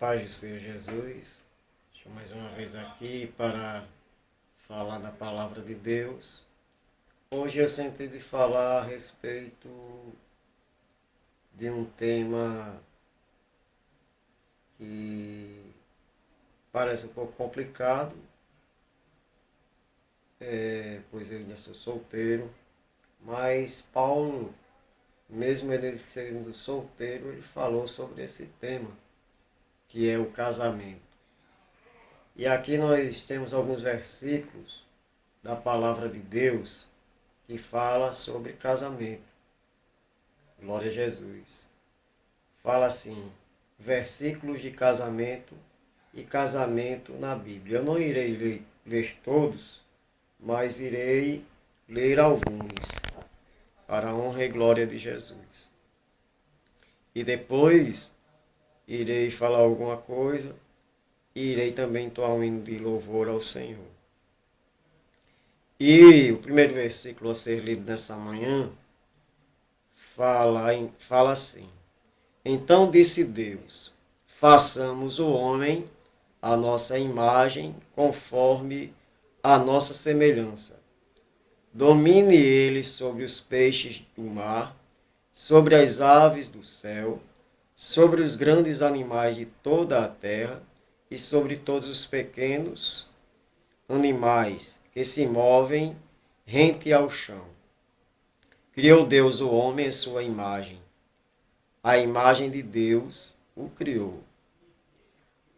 paz do Senhor Jesus. Estou mais uma vez aqui para falar da palavra de Deus. Hoje eu senti de falar a respeito de um tema que parece um pouco complicado, pois eu ainda sou solteiro, mas Paulo, mesmo ele sendo solteiro, ele falou sobre esse tema, que é o casamento. E aqui nós temos alguns versículos da palavra de Deus que fala sobre casamento. Glória a Jesus. Fala assim, versículos de casamento e casamento na Bíblia. Eu não irei ler todos, mas irei ler alguns, para a honra e glória de Jesus. E depois irei falar alguma coisa e irei também entoar um hino de louvor ao Senhor. E o primeiro versículo a ser lido nessa manhã fala assim: Então disse Deus, façamos o homem à nossa imagem, conforme a nossa semelhança. Domine ele sobre os peixes do mar, sobre as aves do céu, sobre os grandes animais de toda a terra e sobre todos os pequenos animais que se movem rente ao chão. Criou Deus o homem em sua imagem. A imagem de Deus o criou.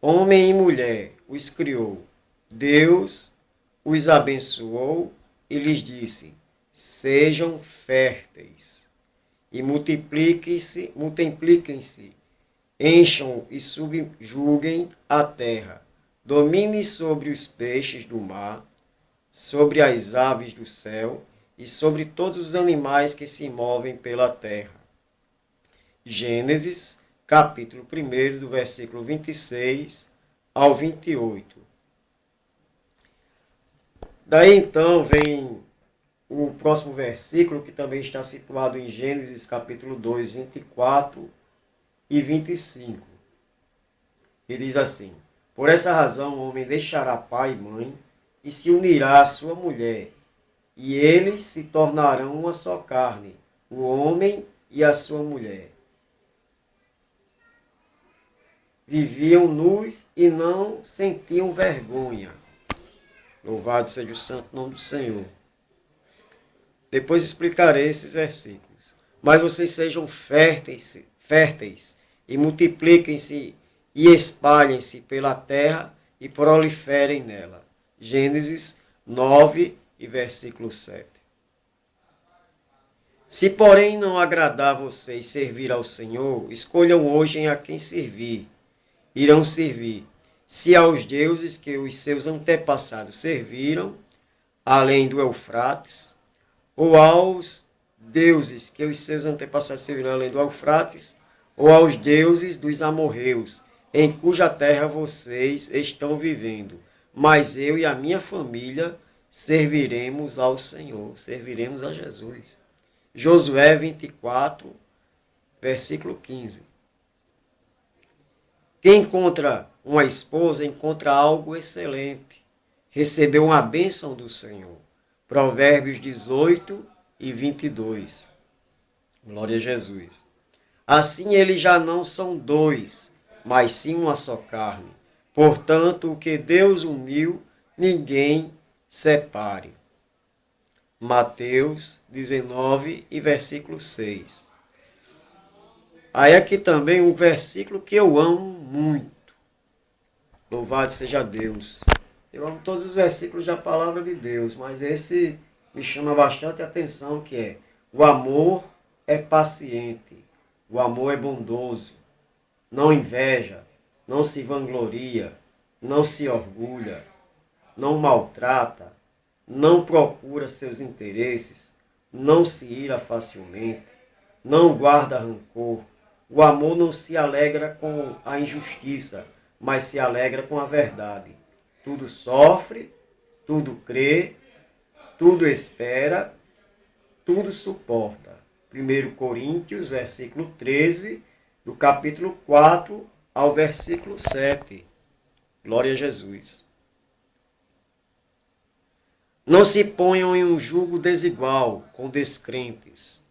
Homem e mulher os criou. Deus os abençoou e lhes disse: sejam férteis e multipliquem-se, encham e subjuguem a terra. Domine sobre os peixes do mar, sobre as aves do céu e sobre todos os animais que se movem pela terra. Gênesis, capítulo 1, do versículo 26 ao 28. Daí então vem o próximo versículo, que também está situado em Gênesis, capítulo 2, 24 e 25. E diz assim: Por essa razão o homem deixará pai e mãe e se unirá à sua mulher, e eles se tornarão uma só carne, o homem e a sua mulher. Viviam nus e não sentiam vergonha. Louvado seja o santo nome do Senhor. Depois explicarei esses versículos. Mas vocês sejam férteis e multipliquem-se e espalhem-se pela terra e proliferem nela. Gênesis 9 e versículo 7. Se, porém, não agradar a vocês servir ao Senhor, escolham hoje a quem servir. Irão servir, se aos deuses que os seus antepassados serviram, além do Eufrates, ou aos deuses que os seus antepassados serviram além do Eufrates, ou aos deuses dos amorreus, em cuja terra vocês estão vivendo. Mas eu e a minha família serviremos ao Senhor, serviremos a Jesus. Josué 24, versículo 15. Quem encontra uma esposa encontra algo excelente, recebeu uma bênção do Senhor. Provérbios 18 e 22. Glória a Jesus. Assim eles já não são dois, mas sim uma só carne. Portanto, o que Deus uniu, ninguém separe. Mateus 19 e versículo 6. Aí aqui também um versículo que eu amo muito. Louvado seja Deus. Eu amo todos os versículos da palavra de Deus, mas esse me chama bastante atenção, que é: o amor é paciente, o amor é bondoso, não inveja, não se vangloria, não se orgulha, não maltrata, não procura seus interesses, não se ira facilmente, não guarda rancor. O amor não se alegra com a injustiça, mas se alegra com a verdade. Tudo sofre, tudo crê, tudo espera, tudo suporta. 1 Coríntios, versículo 13, do capítulo 4, ao versículo 7. Glória a Jesus. Não se ponham em um julgo desigual com descrentes,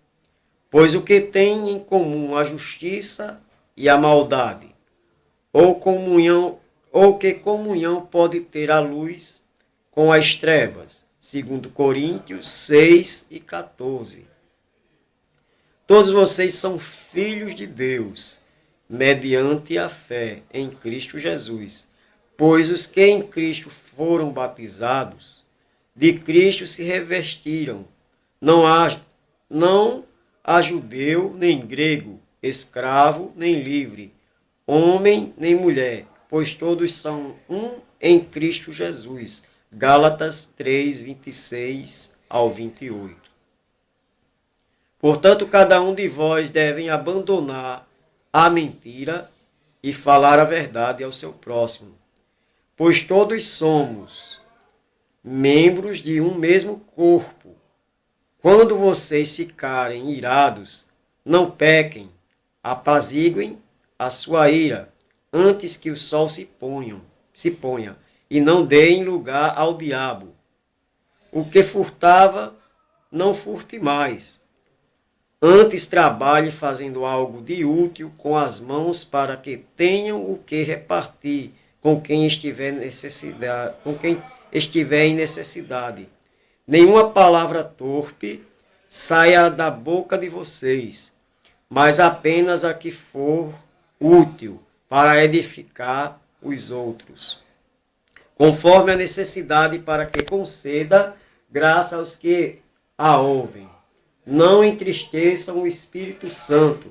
pois o que tem em comum a justiça e a maldade, ou que comunhão pode ter a luz com as trevas, segundo Coríntios 6 e 14. Todos vocês são filhos de Deus, mediante a fé em Cristo Jesus, pois os que em Cristo foram batizados, de Cristo se revestiram. Não há judeu nem grego, escravo nem livre, homem nem mulher, pois todos são um em Cristo Jesus. Gálatas 3, 26 ao 28. Portanto, cada um de vós deve abandonar a mentira e falar a verdade ao seu próximo, pois todos somos membros de um mesmo corpo. Quando vocês ficarem irados, não pequem, apaziguem a sua ira, antes que o sol se ponha, e não deem lugar ao diabo. O que furtava, não furte mais. Antes trabalhe fazendo algo de útil com as mãos para que tenham o que repartir com quem estiver em necessidade. Nenhuma palavra torpe saia da boca de vocês, mas apenas a que for útil para edificar os outros, conforme a necessidade, para que conceda graça aos que a ouvem. Não entristeçam o Espírito Santo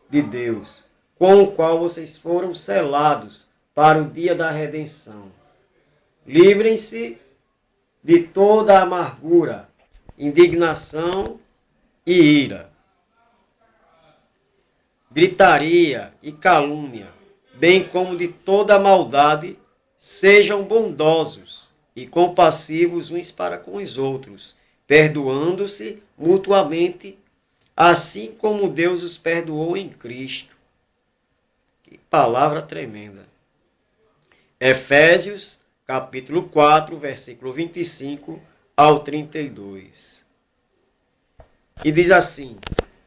de Deus, com o qual vocês foram selados para o dia da redenção. Livrem-se de toda amargura, indignação e ira, gritaria e calúnia, bem como de toda maldade. Sejam bondosos e compassivos uns para com os outros, perdoando-se mutuamente, assim como Deus os perdoou em Cristo. Que palavra tremenda. Efésios, capítulo 4, versículo 25 ao 32. E diz assim: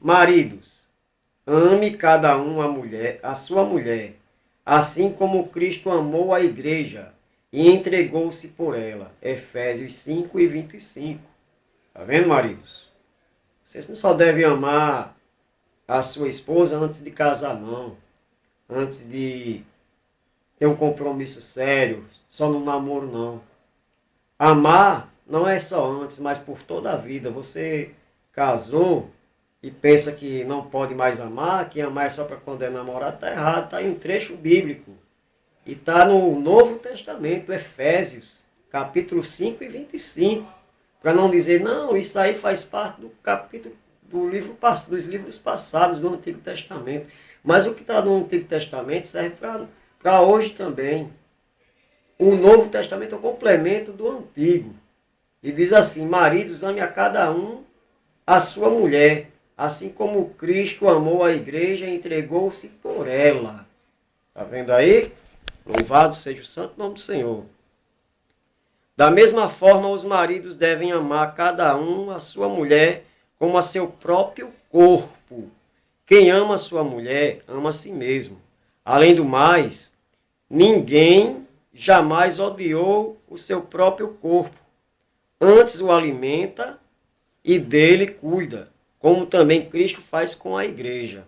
maridos, ame cada um a sua mulher, assim como Cristo amou a igreja e entregou-se por ela. Efésios 5 e 25. Está vendo, maridos? Vocês não só devem amar a sua esposa antes de casar, não. Antes de ter um compromisso sério, só no namoro, não. Amar não é só antes, mas por toda a vida. Você casou e pensa que não pode mais amar, que amar é só para quando é namorado, está errado. Está em um trecho bíblico. E está no Novo Testamento, Efésios, capítulo 5 e 25. Para não dizer, não, isso aí faz parte do capítulo dos livros passados do Antigo Testamento. Mas o que está no Antigo Testamento serve para hoje também. O Novo Testamento é o complemento do Antigo. E diz assim: maridos, ame a cada um a sua mulher, assim como Cristo amou a igreja e entregou-se por ela. Está vendo aí? Louvado seja o santo nome do Senhor. Da mesma forma, os maridos devem amar cada um a sua mulher como a seu próprio corpo. Quem ama a sua mulher, ama a si mesmo. Além do mais, ninguém jamais odiou o seu próprio corpo. Antes o alimenta e dele cuida, como também Cristo faz com a igreja.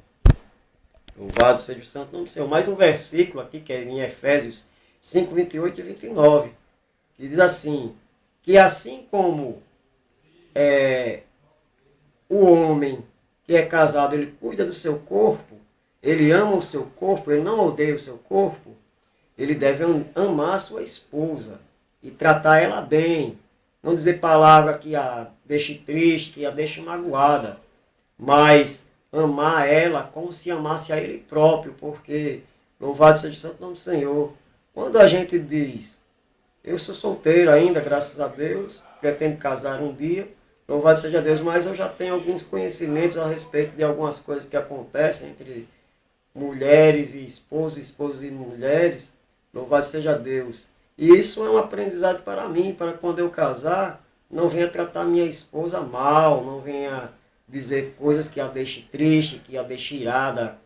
Louvado seja o santo nome do Senhor. Mais um versículo aqui, que é em Efésios 5, 28 e 29. Que diz assim, que assim como o homem que é casado, ele cuida do seu corpo, ele ama o seu corpo, ele não odeia o seu corpo, ele deve amar a sua esposa e tratar ela bem. Não dizer palavra que a deixe triste, que a deixe magoada, mas amar ela como se amasse a ele próprio, porque, louvado seja o santo nome do Senhor, quando a gente diz, eu sou solteiro ainda, graças a Deus, pretendo casar um dia, louvado seja Deus, mas eu já tenho alguns conhecimentos a respeito de algumas coisas que acontecem mulheres e esposos, esposas e mulheres, louvado seja Deus. E isso é um aprendizado para mim, para quando eu casar, não venha tratar minha esposa mal, não venha dizer coisas que a deixe triste, que a deixe irada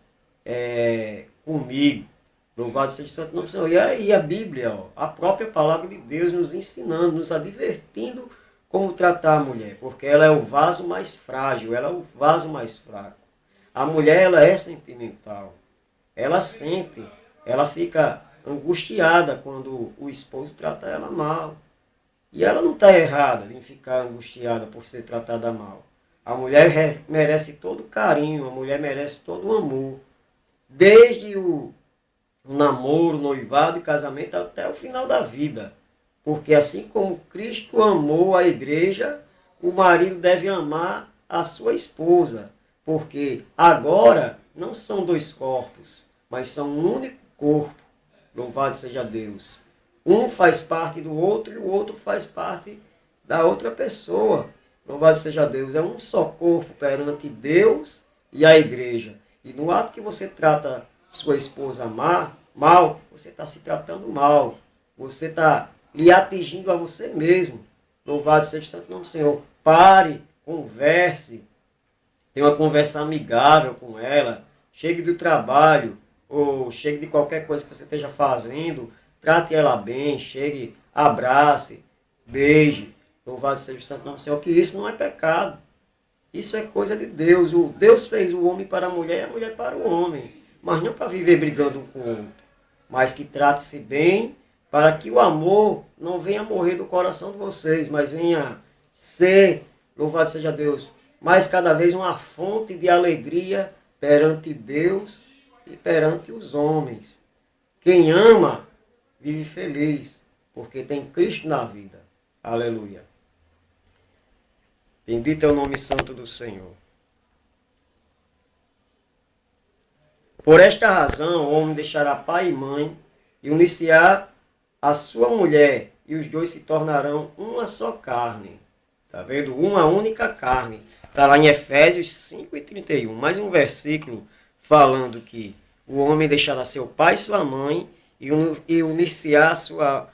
comigo. Louvado seja o santo nome do Senhor. E aí a Bíblia, ó, a própria palavra de Deus nos ensinando, nos advertindo como tratar a mulher, porque ela é o vaso mais frágil, ela é o vaso mais fraco. A mulher, ela é sentimental. Ela sente, ela fica angustiada quando o esposo trata ela mal. E ela não está errada em ficar angustiada por ser tratada mal. A mulher merece todo o carinho, a mulher merece todo o amor. Desde o namoro, noivado e casamento até o final da vida. Porque assim como Cristo amou a igreja, o marido deve amar a sua esposa. Porque agora não são dois corpos, mas são um único corpo. Louvado seja Deus. Um faz parte do outro e o outro faz parte da outra pessoa. Louvado seja Deus. É um só corpo perante Deus e a igreja. E no ato que você trata sua esposa mal, você está se tratando mal. Você está lhe atingindo a você mesmo. Louvado seja o santo nome do Senhor. Pare, converse. Tenha uma conversa amigável com ela. Chegue do trabalho ou chegue de qualquer coisa que você esteja fazendo. Trate ela bem, chegue, abrace, beije. Louvado seja o santo nome do Senhor. Que isso não é pecado. Isso é coisa de Deus. Deus fez o homem para a mulher e a mulher para o homem. Mas não para viver brigando um com o outro. Mas que trate-se bem para que o amor não venha morrer do coração de vocês, mas venha ser, louvado seja Deus, mais cada vez uma fonte de alegria perante Deus e perante os homens. Quem ama, vive feliz, porque tem Cristo na vida. Aleluia. Bendito é o nome santo do Senhor. Por esta razão, o homem deixará pai e mãe e unir-se-á a sua mulher, e os dois se tornarão uma só carne. Está vendo? Uma única carne. Está lá em Efésios 5:31. Mais um versículo falando que o homem deixará seu pai e sua mãe e unir-se-á a sua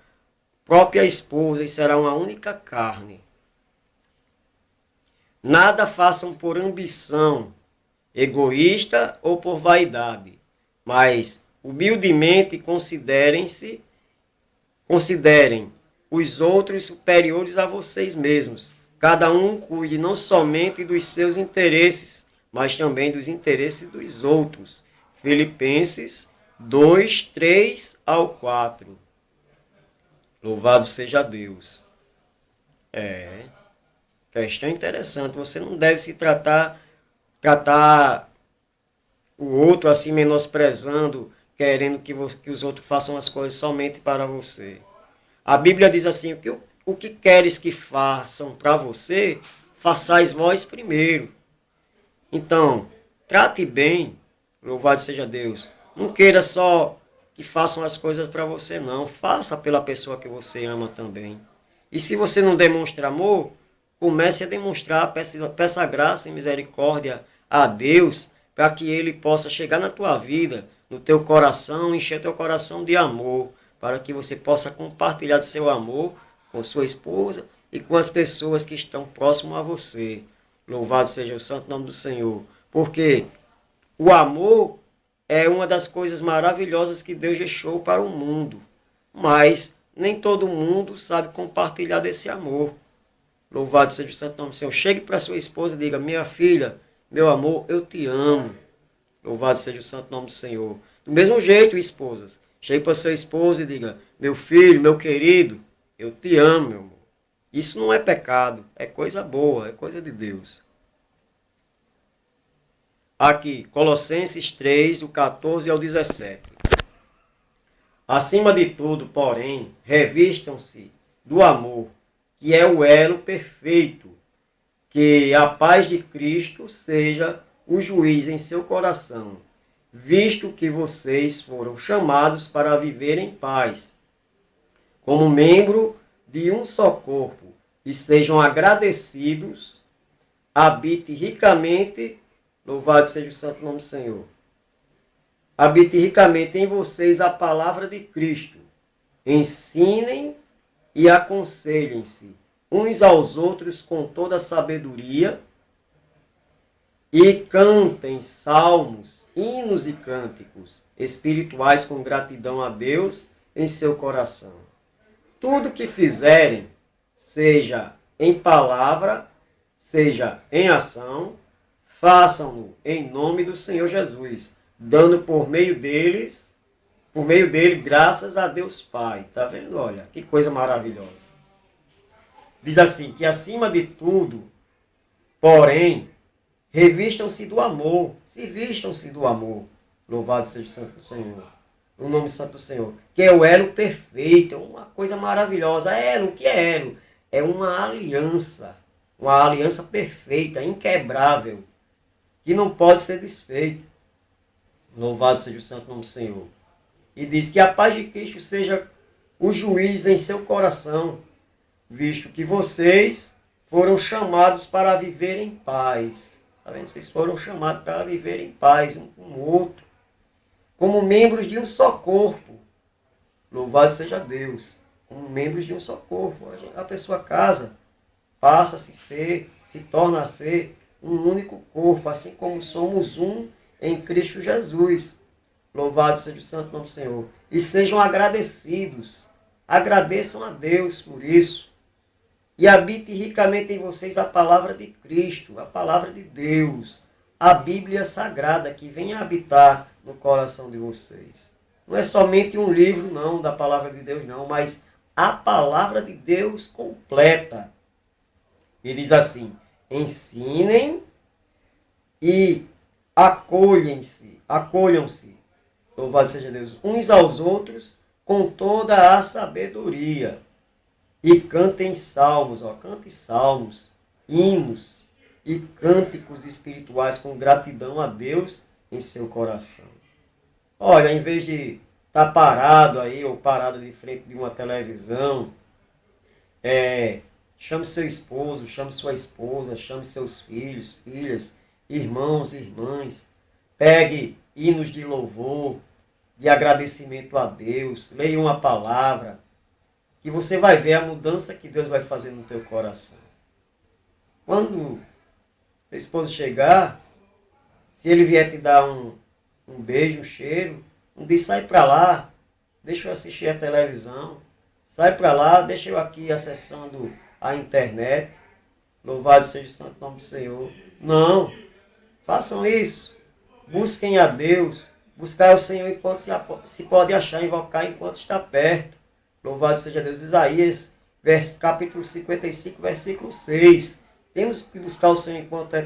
própria esposa e será uma única carne. Nada façam por ambição egoísta ou por vaidade, mas humildemente considerem os outros superiores a vocês mesmos. Cada um cuide não somente dos seus interesses, mas também dos interesses dos outros. Filipenses 2:3-4. Louvado seja Deus. Questão interessante. Você não deve se tratar o outro assim menosprezando, querendo que os outros façam as coisas somente para você. A Bíblia diz assim, o que queres que façam para você, façais vós primeiro. Então, trate bem, louvado seja Deus. Não queira só que façam as coisas para você, não. Faça pela pessoa que você ama também. E se você não demonstra amor, comece a demonstrar, peça graça e misericórdia a Deus, para que Ele possa chegar na tua vida, no teu coração, encher teu coração de amor, para que você possa compartilhar do seu amor com sua esposa e com as pessoas que estão próximas a você. Louvado seja o santo nome do Senhor. Porque o amor é uma das coisas maravilhosas que Deus deixou para o mundo. Mas nem todo mundo sabe compartilhar desse amor. Louvado seja o santo nome do Senhor. Chegue para sua esposa e diga, minha filha, meu amor, eu te amo. Louvado seja o santo nome do Senhor. Do mesmo jeito, esposas. Chegue para sua esposa e diga, meu filho, meu querido, eu te amo, meu amor. Isso não é pecado, é coisa boa, é coisa de Deus. Aqui, Colossenses 3, do 14 ao 17. Acima de tudo, porém, revistam-se do amor, que é o elo perfeito, que a paz de Cristo seja o juiz em seu coração, visto que vocês foram chamados para viver em paz, como membro de um só corpo, e sejam agradecidos, habite ricamente, louvado seja o santo nome do Senhor. habite ricamente em vocês a palavra de Cristo. Ensinem e aconselhem-se uns aos outros com toda sabedoria e cantem salmos, hinos e cânticos espirituais com gratidão a Deus em seu coração. Tudo que fizerem, seja em palavra, seja em ação, façam-no em nome do Senhor Jesus, dando por meio dele, graças a Deus Pai. Tá vendo? Olha, que coisa maravilhosa. Diz assim, que acima de tudo, porém, revistam-se do amor, se vistam-se do amor. Louvado seja o Santo Senhor. O nome santo do Senhor. Que é o elo perfeito, é uma coisa maravilhosa. Elo, o que é elo? É uma aliança perfeita, inquebrável, que não pode ser desfeita. Louvado seja o santo nome do Senhor. E diz que a paz de Cristo seja o juiz em seu coração, visto que vocês foram chamados para viver em paz. Tá vendo? Vocês foram chamados para viver em paz um com o outro, como membros de um só corpo. Louvado seja Deus. Como membros de um só corpo. A pessoa casa, passa a se torna a ser um único corpo, assim como somos um em Cristo Jesus. Louvado seja o santo nome do Senhor. E sejam agradecidos. Agradeçam a Deus por isso. E habite ricamente em vocês a palavra de Cristo, a palavra de Deus, a Bíblia Sagrada, que venha habitar no coração de vocês. Não é somente um livro, não, da palavra de Deus, não, mas a palavra de Deus completa. E diz assim, ensinem e acolham-se, louvado seja Deus, uns aos outros com toda a sabedoria. E cantem salmos, cante salmos, hinos e cânticos espirituais com gratidão a Deus em seu coração. Olha, em vez de estar parado aí ou parado de frente de uma televisão, chame seu esposo, chame sua esposa, chame seus filhos, filhas, irmãos, irmãs. Pegue hinos de louvor, de agradecimento a Deus, leia uma palavra, que você vai ver a mudança que Deus vai fazer no teu coração. Quando teu esposo chegar, se ele vier te dar um beijo, um cheiro, não diz, sai para lá, deixa eu assistir a televisão, sai para lá, deixa eu aqui acessando a internet, louvado seja o santo nome do Senhor. Não, façam isso, busquem a Deus, buscar o Senhor enquanto se pode achar, invocar enquanto está perto. Louvado seja Deus. Isaías, capítulo 55, versículo 6. Temos que buscar o Senhor enquanto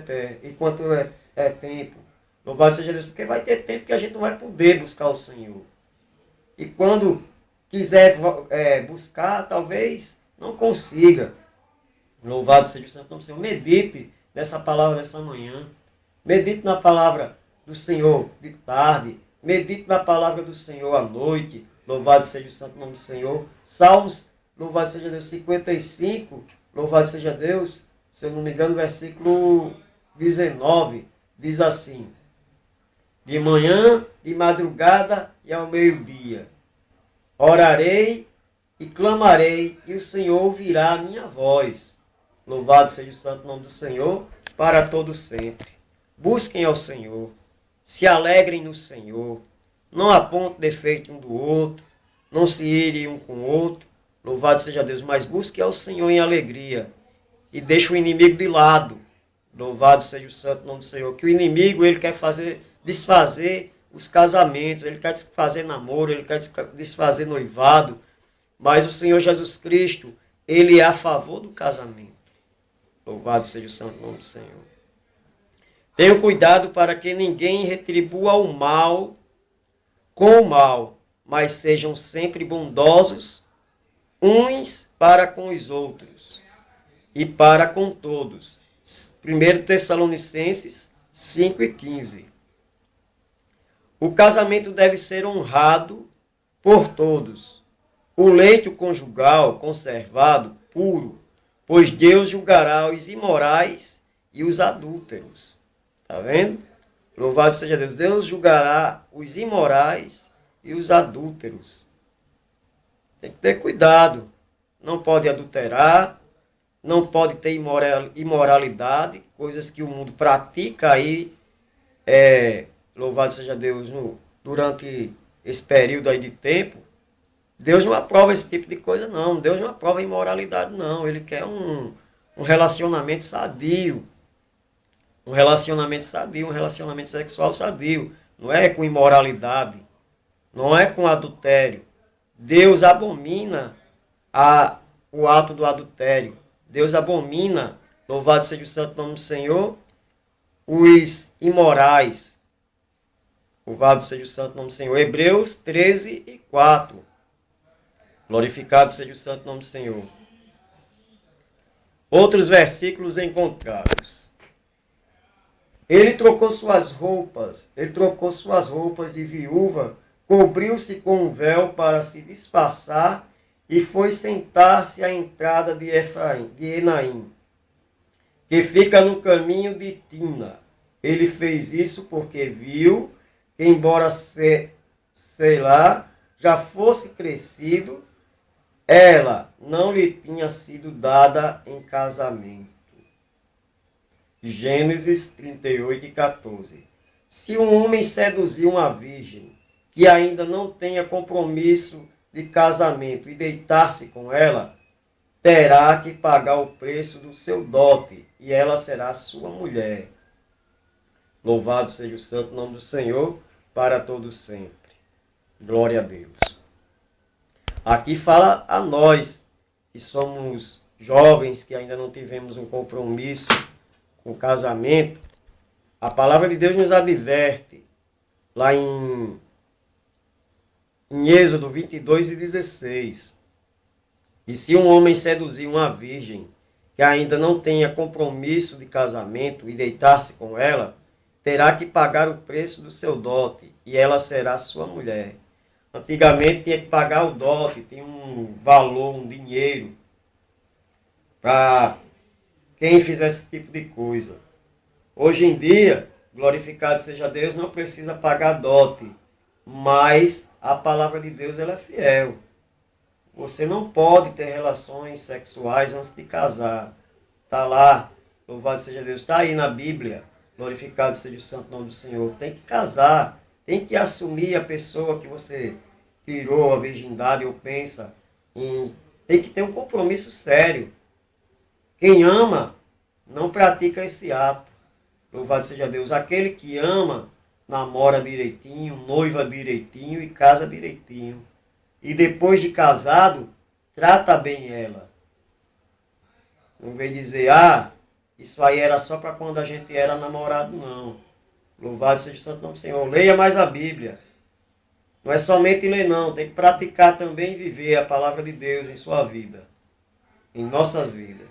é tempo. Louvado seja Deus, porque vai ter tempo que a gente não vai poder buscar o Senhor. E quando quiser buscar, talvez não consiga. Louvado seja o santo nome do Senhor. Medite nessa palavra dessa manhã. Medite na palavra do Senhor de tarde. Medite na palavra do Senhor à noite. Louvado seja o santo nome do Senhor. Salmos, louvado seja Deus, 55, louvado seja Deus, se eu não me engano, versículo 19, diz assim, de manhã, de madrugada e ao meio-dia, orarei e clamarei, e o Senhor ouvirá a minha voz. Louvado seja o santo nome do Senhor, para todo sempre. Busquem ao Senhor, se alegrem no Senhor, não aponte defeito um do outro, não se irem um com o outro, louvado seja Deus, mas busque ao Senhor em alegria e deixe o inimigo de lado, louvado seja o santo nome do Senhor, que o inimigo ele quer desfazer os casamentos, ele quer desfazer namoro, ele quer desfazer noivado, mas o Senhor Jesus Cristo, ele é a favor do casamento, louvado seja o santo nome do Senhor. Tenham cuidado para que ninguém retribua o mal com o mal, mas sejam sempre bondosos uns para com os outros e para com todos. 1 Tessalonicenses 5:15. O casamento deve ser honrado por todos. O leito conjugal conservado, puro, pois Deus julgará os imorais e os adúlteros. Está vendo? Louvado seja Deus. Deus julgará os imorais e os adúlteros. Tem que ter cuidado. Não pode adulterar, não pode ter imoralidade, coisas que o mundo pratica aí, louvado seja Deus, durante esse período aí de tempo. Deus não aprova esse tipo de coisa, não. Deus não aprova imoralidade, não. Ele quer um relacionamento sadio. Um relacionamento sadio, um relacionamento sexual sadio. Não é com imoralidade. Não é com adultério. Deus abomina o ato do adultério. Deus abomina, louvado seja o santo nome do Senhor, os imorais. Louvado seja o santo nome do Senhor. Hebreus 13:4. Glorificado seja o santo nome do Senhor. Outros versículos encontrados. Ele trocou suas roupas de viúva, cobriu-se com um véu para se disfarçar e foi sentar-se à entrada de Enaim, que fica no caminho de Tina. Ele fez isso porque viu que, embora Selá já fosse crescido, ela não lhe tinha sido dada em casamento. Gênesis 38:14. Se um homem seduzir uma virgem que ainda não tenha compromisso de casamento e deitar-se com ela, terá que pagar o preço do seu dote e ela será sua mulher. Louvado seja o santo nome do Senhor para todos sempre. Glória a Deus. Aqui fala a nós, que somos jovens, que ainda não tivemos um compromisso com o casamento. A palavra de Deus nos adverte, lá em Êxodo 22:16. E se um homem seduzir uma virgem que ainda não tenha compromisso de casamento e deitar-se com ela, terá que pagar o preço do seu dote e ela será sua mulher. Antigamente tinha que pagar o dote, tinha um valor, um dinheiro, para quem fizesse esse tipo de coisa. Hoje em dia, glorificado seja Deus, não precisa pagar dote, mas a palavra de Deus ela é fiel. Você não pode ter relações sexuais antes de casar. Está lá, louvado seja Deus, está aí na Bíblia, glorificado seja o santo nome do Senhor. Tem que casar, tem que assumir a pessoa que você tirou a virgindade ou pensa em... Tem que ter um compromisso sério. Quem ama não pratica esse ato. Louvado seja Deus. Aquele que ama, namora direitinho, noiva direitinho e casa direitinho. E depois de casado, trata bem ela. Não vem dizer, isso aí era só para quando a gente era namorado, não. Louvado seja o santo nome do Senhor. Leia mais a Bíblia. Não é somente ler, não. Tem que praticar também e viver a palavra de Deus em sua vida. Em nossas vidas.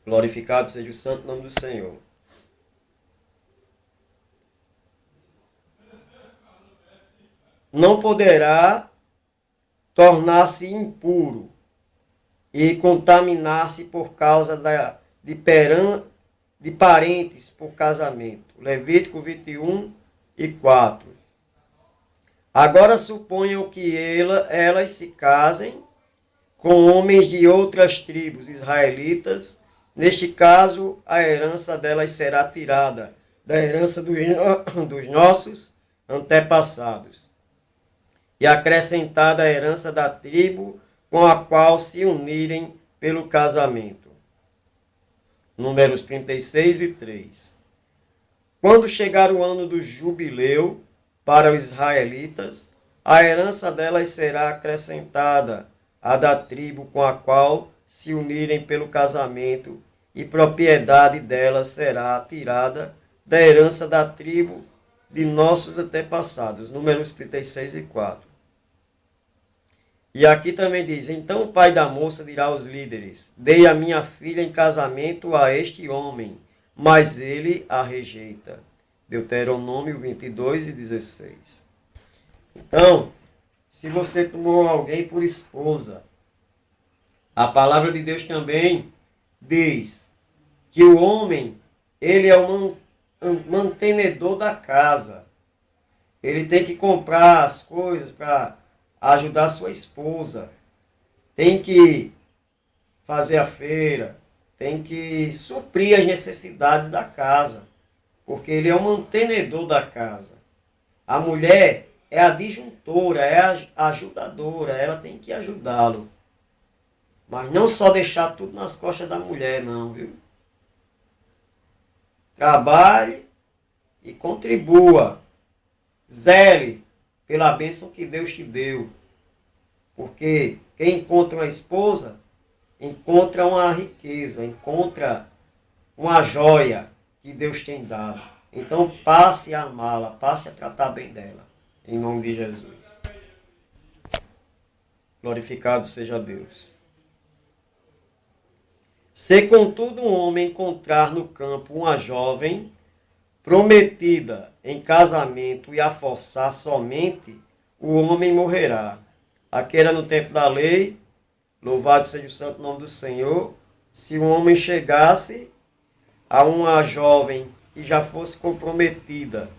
Glorificado seja o santo nome do Senhor. Não poderá tornar-se impuro e contaminar-se por causa de parentes por casamento. Levítico 21:4. Agora suponham que elas se casem com homens de outras tribos israelitas. Neste caso, a herança delas será tirada da herança dos nossos antepassados e acrescentada a herança da tribo com a qual se unirem pelo casamento. Números 36:3. Quando chegar o ano do jubileu para os israelitas, a herança delas será acrescentada à da tribo com a qual se unirem pelo casamento, e propriedade delas será tirada da herança da tribo de nossos antepassados. Números 36:4. E aqui também diz, então o pai da moça dirá aos líderes, dei a minha filha em casamento a este homem, mas ele a rejeita. Deuteronômio 22:16. Então, se você tomou alguém por esposa, a palavra de Deus também diz que o homem, ele é mantenedor da casa. Ele tem que comprar as coisas para ajudar sua esposa. Tem que fazer a feira. Tem que suprir as necessidades da casa. Porque ele é o mantenedor da casa. A mulher é a disjuntora, é a ajudadora. Ela tem que ajudá-lo. Mas não só deixar tudo nas costas da mulher, não, viu? Trabalhe e contribua. Zele pela bênção que Deus te deu. Porque quem encontra uma esposa, encontra uma riqueza, encontra uma joia que Deus tem dado. Então passe a amá-la, passe a tratar bem dela. Em nome de Jesus. Glorificado seja Deus. Se contudo um homem encontrar no campo uma jovem prometida em casamento e a forçar somente, o homem morrerá. Aqui era no tempo da lei, louvado seja o santo nome do Senhor. Se um homem chegasse a uma jovem que já fosse comprometida,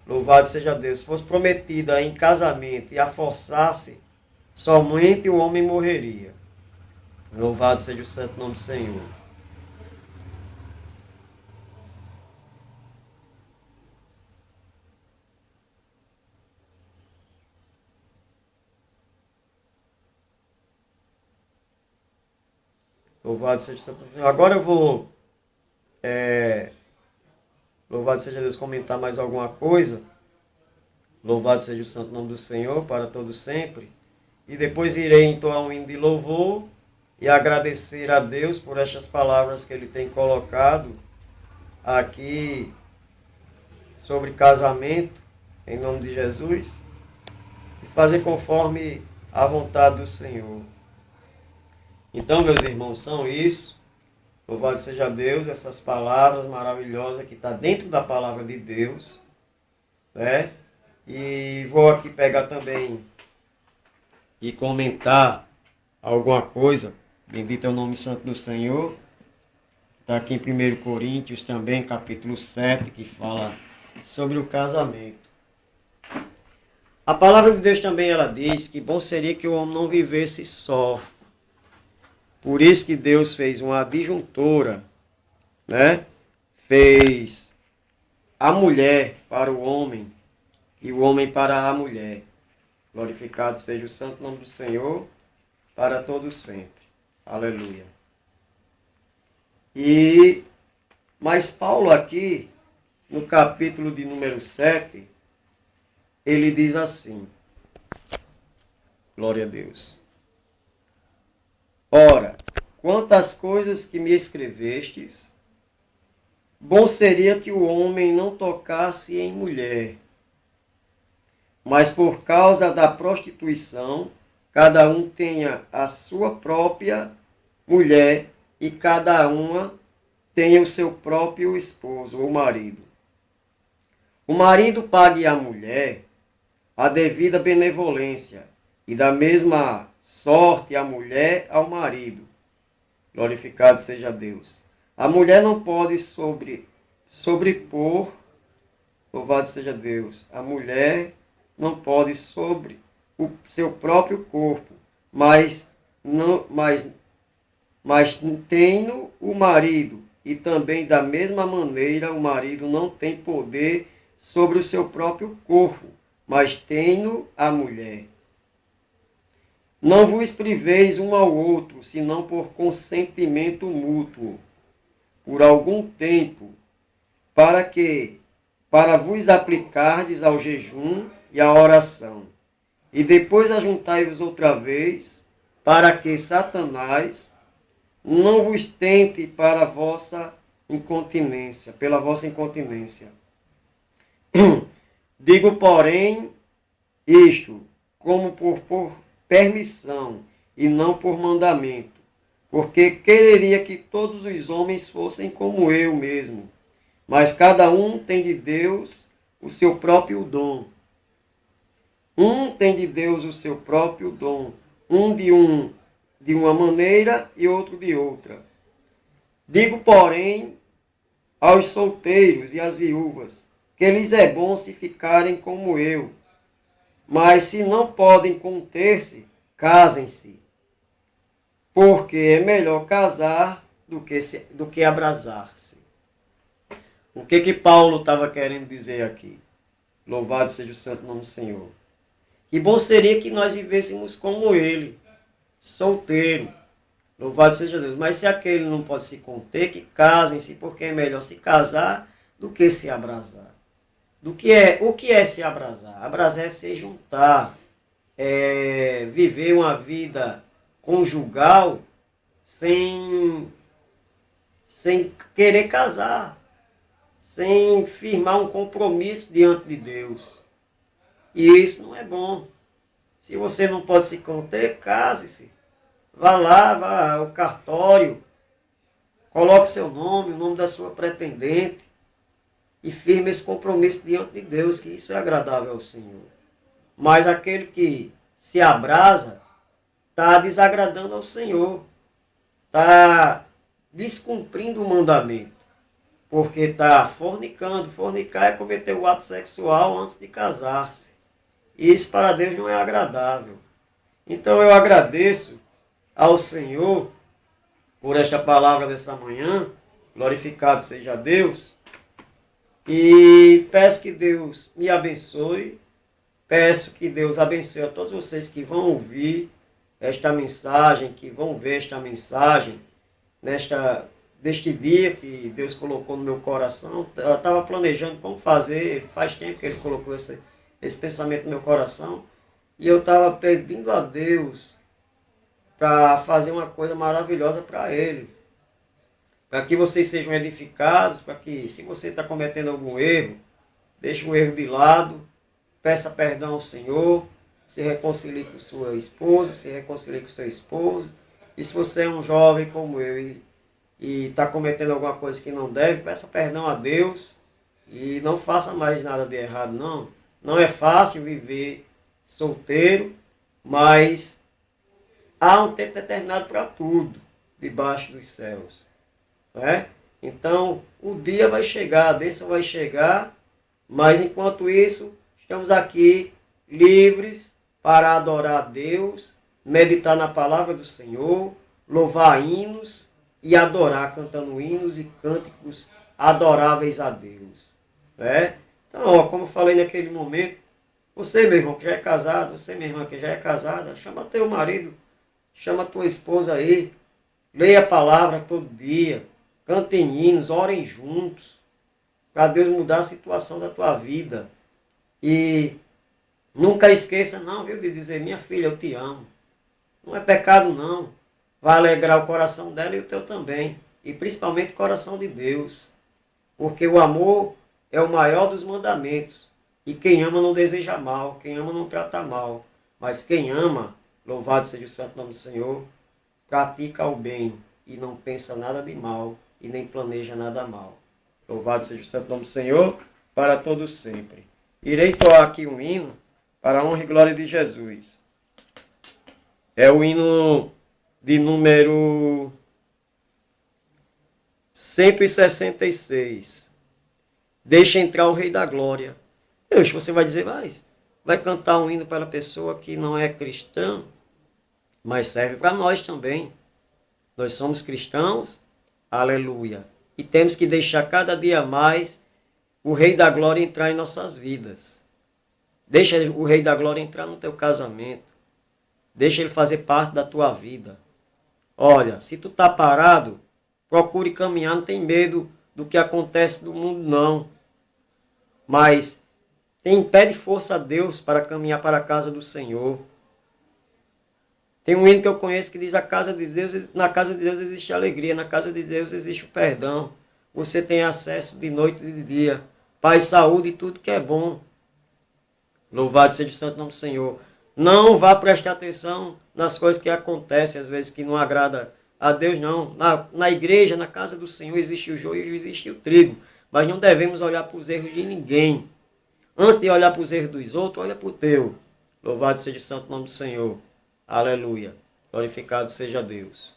louvado seja Deus, fosse prometida em casamento e a forçasse, somente o homem morreria. Louvado seja o santo nome do Senhor. Louvado seja o santo nome do Senhor. Agora eu vou, louvado seja Deus, comentar mais alguma coisa. Louvado seja o santo nome do Senhor para todo sempre. E depois irei entoar um hino de louvor e agradecer a Deus por estas palavras que Ele tem colocado aqui sobre casamento, em nome de Jesus, e fazer conforme a vontade do Senhor. Então, meus irmãos, são isso. Louvado seja Deus, essas palavras maravilhosas que estão dentro da palavra de Deus, né? E vou aqui pegar também e comentar alguma coisa. Bendito é o nome santo do Senhor. Está aqui em 1 Coríntios também, capítulo 7, que fala sobre o casamento. A palavra de Deus também ela diz que bom seria que o homem não vivesse só. Por isso que Deus fez uma adjuntora, né? Fez a mulher para o homem e o homem para a mulher. Glorificado seja o santo nome do Senhor para todo sempre. Aleluia. Mas Paulo aqui, no capítulo de número 7, ele diz assim, glória a Deus. Ora, quanto às coisas que me escrevestes, bom seria que o homem não tocasse em mulher, mas por causa da prostituição, cada um tenha a sua própria mulher e cada uma tenha o seu próprio esposo ou marido. O marido pague à mulher a devida benevolência e da mesma sorte a mulher ao marido. Glorificado seja Deus. A mulher não pode sobrepor, louvado seja Deus, a mulher não pode sobre o seu próprio corpo, mas tendo o marido, e também da mesma maneira o marido não tem poder sobre o seu próprio corpo, mas tendo a mulher. Não vos priveis um ao outro, senão por consentimento mútuo, por algum tempo, para vos aplicardes ao jejum e à oração. E depois ajuntai-vos outra vez, para que Satanás não vos tente para a vossa incontinência, pela vossa incontinência. Digo, porém, isto, como por permissão, e não por mandamento, porque quereria que todos os homens fossem como eu mesmo, mas cada um tem de Deus o seu próprio dom. Um tem de Deus o seu próprio dom, um de uma maneira e outro de outra. Digo, porém, aos solteiros e às viúvas, que lhes é bom se ficarem como eu. Mas se não podem conter-se, casem-se, porque é melhor casar do que abrasar-se. O que Paulo estava querendo dizer aqui? Louvado seja o santo nome do Senhor. Que bom seria que nós vivêssemos como ele, solteiro. Louvado seja Deus. Mas se aquele não pode se conter, que casem-se, porque é melhor se casar do que se abrasar. O que é se abrasar? Abrasar é se juntar, é viver uma vida conjugal sem querer casar, sem firmar um compromisso diante de Deus. E isso não é bom. Se você não pode se conter, case-se. Vá lá, vá ao cartório, coloque seu nome, o nome da sua pretendente e firme esse compromisso diante de Deus, que isso é agradável ao Senhor. Mas aquele que se abrasa está desagradando ao Senhor, está descumprindo o mandamento, porque está fornicando. Fornicar é cometer o ato sexual antes de casar-se. E isso para Deus não é agradável. Então eu agradeço ao Senhor por esta palavra dessa manhã, glorificado seja Deus, e peço que Deus me abençoe, peço que Deus abençoe a todos vocês que vão ouvir esta mensagem, que vão ver esta mensagem, deste dia que Deus colocou no meu coração. Eu estava planejando como fazer, faz tempo que Ele colocou esse pensamento no meu coração, e eu estava pedindo a Deus para fazer uma coisa maravilhosa para Ele, para que vocês sejam edificados, para que, se você está cometendo algum erro, deixe o erro de lado, peça perdão ao Senhor, se reconcilie com sua esposa, se reconcilie com seu esposo. E se você é um jovem como eu e está cometendo alguma coisa que não deve, peça perdão a Deus e não faça mais nada de errado, não. Não é fácil viver solteiro, mas há um tempo determinado para tudo debaixo dos céus. Né? Então, o dia vai chegar, a bênção vai chegar, mas enquanto isso, estamos aqui livres para adorar a Deus, meditar na palavra do Senhor, louvar hinos e adorar, cantando hinos e cânticos adoráveis a Deus. Né? Então, ó, como eu falei naquele momento, você, meu irmão, que já é casado, você, minha irmã, que já é casada, chama teu marido, chama tua esposa aí, leia a palavra todo dia, cantem hinos, orem juntos, para Deus mudar a situação da tua vida. E nunca esqueça, não, viu, de dizer, minha filha, eu te amo. Não é pecado, não. Vai alegrar o coração dela e o teu também. E principalmente o coração de Deus. Porque o amor é o maior dos mandamentos. E quem ama não deseja mal, quem ama não trata mal. Mas quem ama, louvado seja o santo nome do Senhor, pratica o bem e não pensa nada de mal e nem planeja nada mal. Louvado seja o santo nome do Senhor, para todos sempre. Irei tocar aqui um hino para a honra e glória de Jesus. É o hino de número 166. Deixa entrar o Rei da Glória. Deus, você vai dizer, vai cantar um hino para a pessoa que não é cristã, mas serve para nós também. Nós somos cristãos, aleluia. E temos que deixar cada dia mais o Rei da Glória entrar em nossas vidas. Deixa o Rei da Glória entrar no teu casamento. Deixa ele fazer parte da tua vida. Olha, se tu está parado, procure caminhar, não tem medo do que acontece no mundo, não. Mas pede força a Deus para caminhar para a casa do Senhor. Tem um hino que eu conheço que diz, na casa de Deus existe alegria, na casa de Deus existe o perdão. Você tem acesso de noite e de dia. Paz, saúde e tudo que é bom. Louvado seja o santo nome do Senhor. Não vá prestar atenção nas coisas que acontecem, às vezes que não agrada a Deus, não. Na igreja, na casa do Senhor, existe o joio e existe o trigo. Mas não devemos olhar para os erros de ninguém. Antes de olhar para os erros dos outros, olha para o teu. Louvado seja o santo nome do Senhor. Aleluia. Glorificado seja Deus.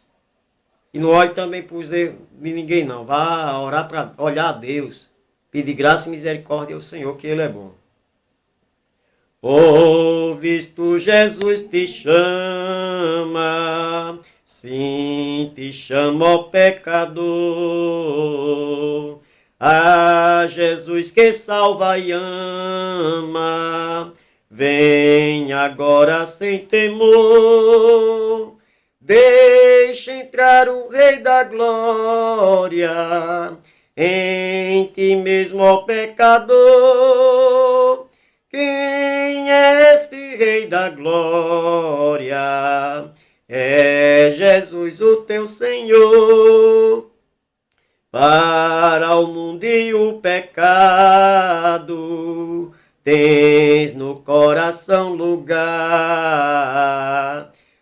E não olhe também para os erros de ninguém, não. Vá orar para olhar a Deus. Pedir graça e misericórdia ao Senhor, que Ele é bom. Oh, visto Jesus te chama, sim, te chama, ó pecador. Ah, Jesus que salva e ama, vem agora sem temor. Deixa entrar o Rei da Glória, em ti mesmo, ó pecador. Quem é este Rei da Glória? É Jesus, o teu Senhor. Para o mundo e o pecado, tens no coração lugar.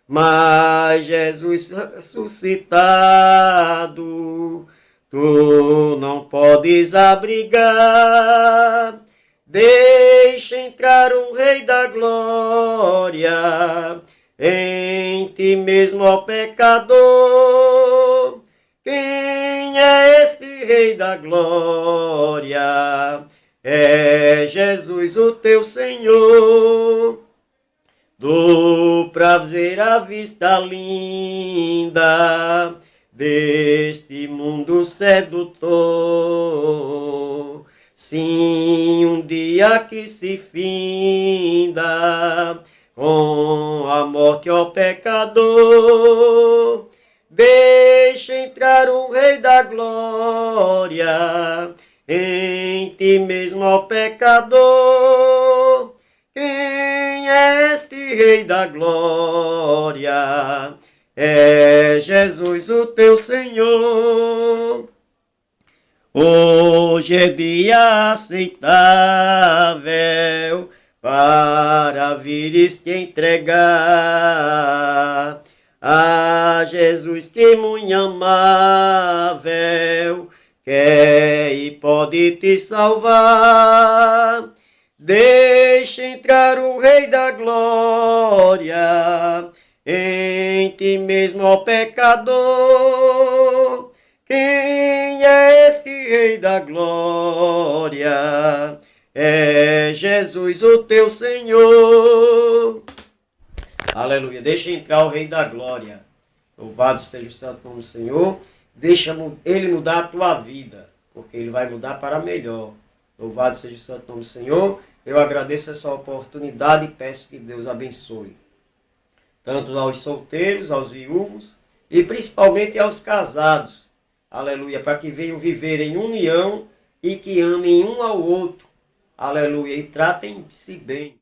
Mas Jesus ressuscitado, tu não podes abrigar. Deixa entrar o Rei da Glória, em ti mesmo, ó pecador. Quem é este Rei da Glória? É Jesus, o teu Senhor. Do prazer a vista linda deste mundo sedutor. Sim, um dia que se finda com a morte, ó pecador. Deixa entrar o Rei da Glória, em ti mesmo, ó pecador. Quem é este Rei da Glória? É Jesus, o teu Senhor. Hoje é dia aceitável para vires te entregar a Jesus que muito amável quer e pode te salvar. Deixa entrar o Rei da Glória, em ti mesmo, ó pecador. Quem é este Rei da Glória? É Jesus, o teu Senhor. Aleluia. Deixa entrar o Rei da Glória. Louvado seja o santo nome do Senhor. Deixa Ele mudar a tua vida, porque Ele vai mudar para melhor. Louvado seja o santo nome do Senhor. Eu agradeço essa oportunidade e peço que Deus abençoe. Tanto aos solteiros, aos viúvos e principalmente aos casados. Aleluia. Para que venham viver em união e que amem um ao outro. Aleluia. E tratem-se bem.